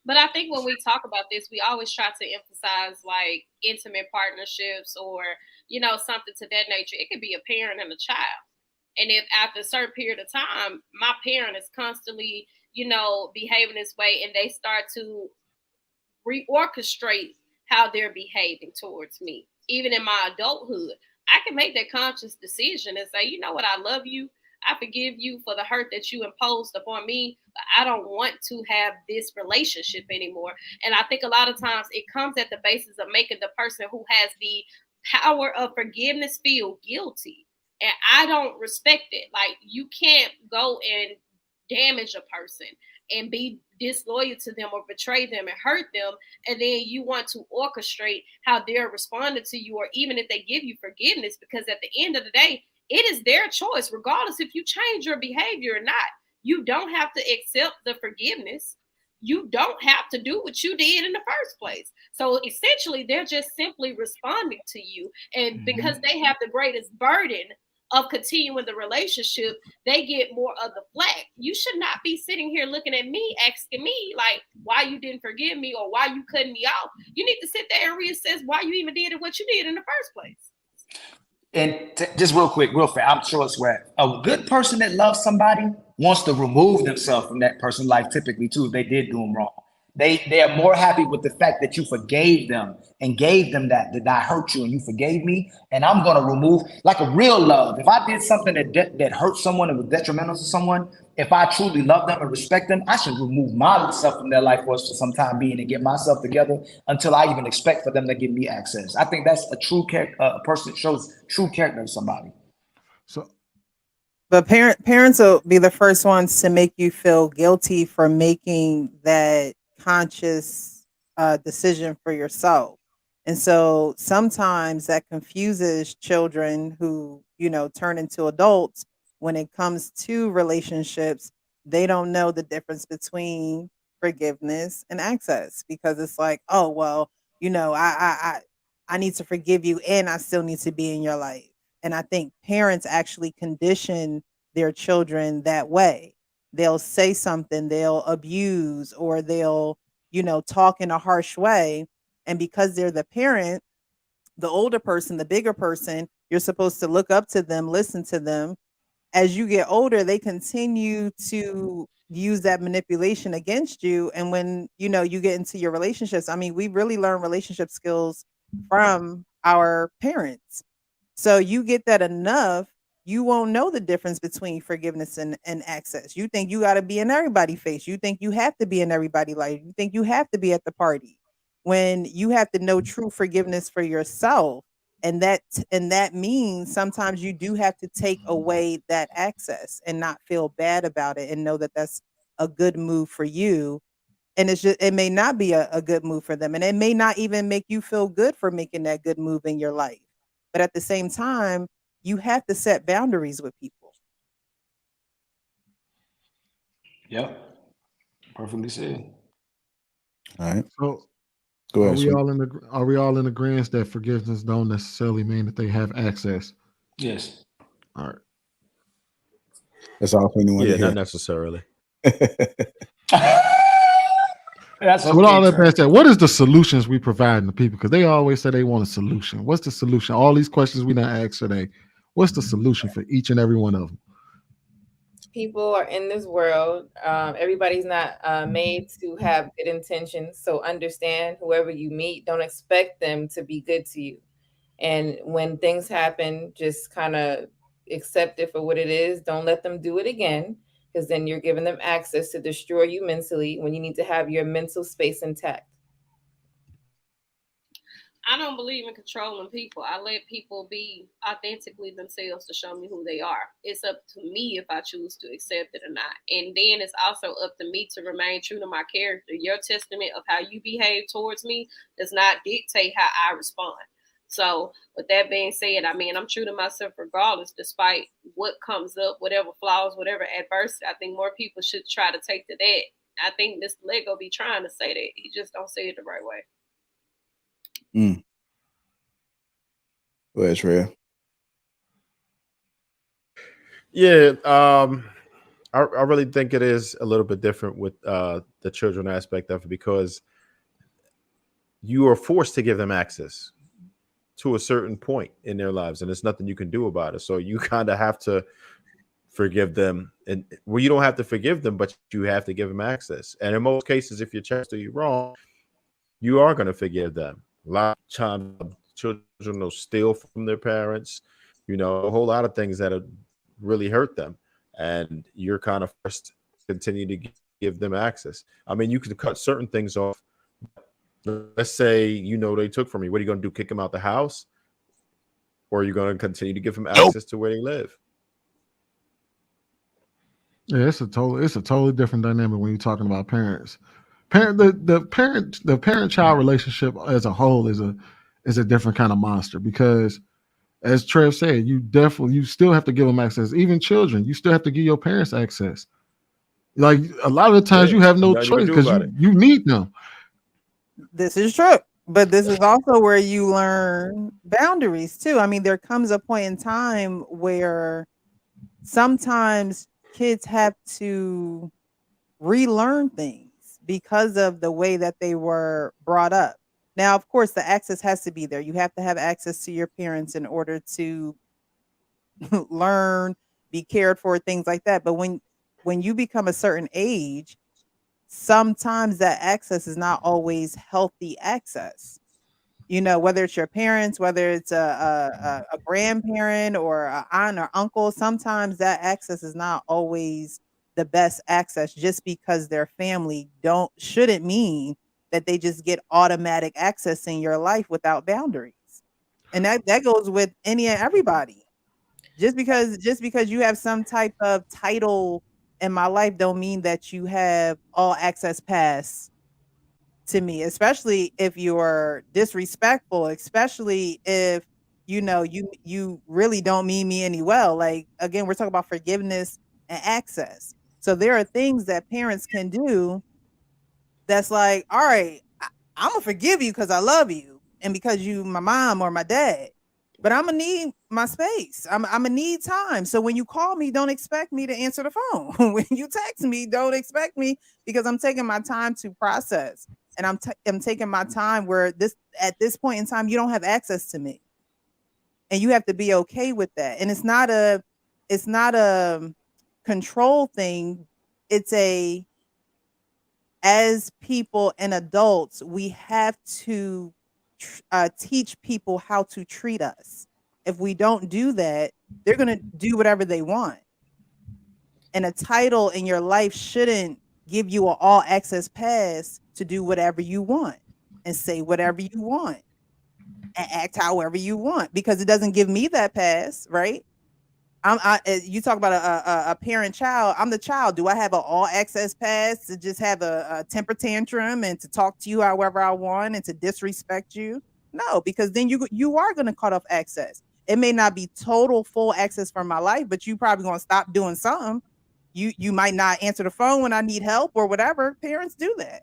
But I think when we talk about this, we always try to emphasize like intimate partnerships or, something to that nature. It could be a parent and a child. And if after a certain period of time, my parent is constantly, behaving this way and they start to reorchestrate how they're behaving towards me, even in my adulthood, I can make that conscious decision and say, you know what, I love you. I forgive you for the hurt that you imposed upon me, but I don't want to have this relationship anymore. And I think a lot of times it comes at the basis of making the person who has the power of forgiveness feel guilty. And I don't respect it. Like, you can't go and damage a person and be disloyal to them or betray them and hurt them, and then you want to orchestrate how they're responding to you, or even if they give you forgiveness, because at the end of the day, it is their choice, regardless if you change your behavior or not. You don't have to accept the forgiveness. You don't have to do what you did in the first place. So essentially, they're just simply responding to you. And because they have the greatest burden of continuing the relationship, they get more of the flack. You should not be sitting here looking at me, asking me like why you didn't forgive me or why you cutting me off. You need to sit there and reassess why you even did what you did in the first place. And just real quick, real fast, I'm sure it's where a good person that loves somebody wants to remove themselves from that person's life typically too if they did do them wrong. They are more happy with the fact that you forgave them and gave them that I hurt you and you forgave me, and I'm gonna remove like a real love. If I did something that hurt someone and was detrimental to someone, if I truly love them and respect them, I should remove myself from their life for some time being and get myself together until I even expect for them to give me access. I think that's a true character. A person shows true character of somebody. So But parents will be the first ones to make you feel guilty for making that conscious decision for yourself. And so sometimes that confuses children who, turn into adults when it comes to relationships. They don't know the difference between forgiveness and access, because it's like, oh, well, I need to forgive you and I still need to be in your life. And I think parents actually condition their children that way. They'll say something, they'll abuse, or they'll, talk in a harsh way. And because they're the parent, the older person, the bigger person, you're supposed to look up to them, listen to them. As you get older, they continue to use that manipulation against you. And when, you get into your relationships, I mean, we really learn relationship skills from our parents. So you get that enough, you won't know the difference between forgiveness and access. You think you got to be in everybody's face. You think you have to be in everybody's life. You think you have to be at the party, when you have to know true forgiveness for yourself. And that means sometimes you do have to take away that access and not feel bad about it and know that that's a good move for you. And it may not be a good move for them, and it may not even make you feel good for making that good move in your life. But at the same time, you have to set boundaries with people. Yep, perfectly said. All right. so Go are ahead, we sweet. all in the are we all in agreement that forgiveness don't necessarily mean that they have access? Yes. All right. That's all we want to Yeah, not hear. necessarily. That's So with all okay, that Trey. being said, what is the solutions we provide to people? Because they always say they want a solution. What's the solution? All these questions we done asked today. What's the solution for each and every one of them? People are in this world. Everybody's not made to have good intentions. So understand whoever you meet, don't expect them to be good to you. And when things happen, just kind of accept it for what it is. Don't let them do it again, because then you're giving them access to destroy you mentally when you need to have your mental space intact. I don't believe in controlling people. I let people be authentically themselves to show me who they are. It's up to me if I choose to accept it or not. And then it's also up to me to remain true to my character. Your testament of how you behave towards me does not dictate how I respond. So, with that being said, I mean, I'm true to myself regardless, despite what comes up, whatever flaws, whatever adversity. I think more people should try to take to that. I think Mr. Lego be trying to say that. He just don't say it the right way. Mm. Go ahead, Trey. Yeah, I really think it is a little bit different with the children aspect of it, because you are forced to give them access to a certain point in their lives, and there's nothing you can do about it. So you kind of have to forgive them, and well, you don't have to forgive them, but you have to give them access. And in most cases, if your parents do you wrong, you are going to forgive them. A lot of times, children will steal from their parents, a whole lot of things that really hurt them, and you're kind of forced to continue to give them access. I mean, you can cut certain things off. Let's say they took from you. What are you going to do? Kick them out the house, or are you going to continue to give them access to where they live? Yeah, it's a totally different dynamic when you're talking about parents. The parent child relationship as a whole is a different kind of monster, because as Trev said, you still have to give them access. Even children, you still have to give your parents access. Like a lot of the times you have no choice because you need them. This is true. But this is also where you learn boundaries too. I mean, there comes a point in time where sometimes kids have to relearn things because of the way that they were brought up. Now, of course, the access has to be there. You have to have access to your parents in order to learn, be cared for, things like that. But when you become a certain age, sometimes that access is not always healthy access. Whether it's your parents, whether it's a grandparent or an aunt or uncle, sometimes that access is not always the best access. Just because they're family shouldn't mean that they just get automatic access in your life without boundaries. And that goes with any and everybody. Just because you have some type of title in my life don't mean that you have all access pass to me, especially if you're disrespectful, especially if you really don't mean me any well. Like, again, we're talking about forgiveness and access. So there are things that parents can do that's like, all right, I'm gonna forgive you because I love you and because you my mom or my dad, but I'm gonna need my space. I'm gonna need time. So when you call me, don't expect me to answer the phone. When you text me, don't expect me, because I'm taking my time to process. And I'm taking my time where at this point in time, you don't have access to me. And you have to be okay with that. And it's not a control thing. It's as people and adults, we have to teach people how to treat us. If we don't do that, they're going to do whatever they want. And a title in your life shouldn't give you an all access pass to do whatever you want and say whatever you want and act however you want, because it doesn't give me that pass, right? You talk about a parent child. I'm the child. Do I have an all access pass to just have a temper tantrum and to talk to you however I want and to disrespect you? No, because then you are going to cut off access. It may not be total full access from my life, but you probably going to stop doing something. You might not answer the phone when I need help or whatever. Parents do that.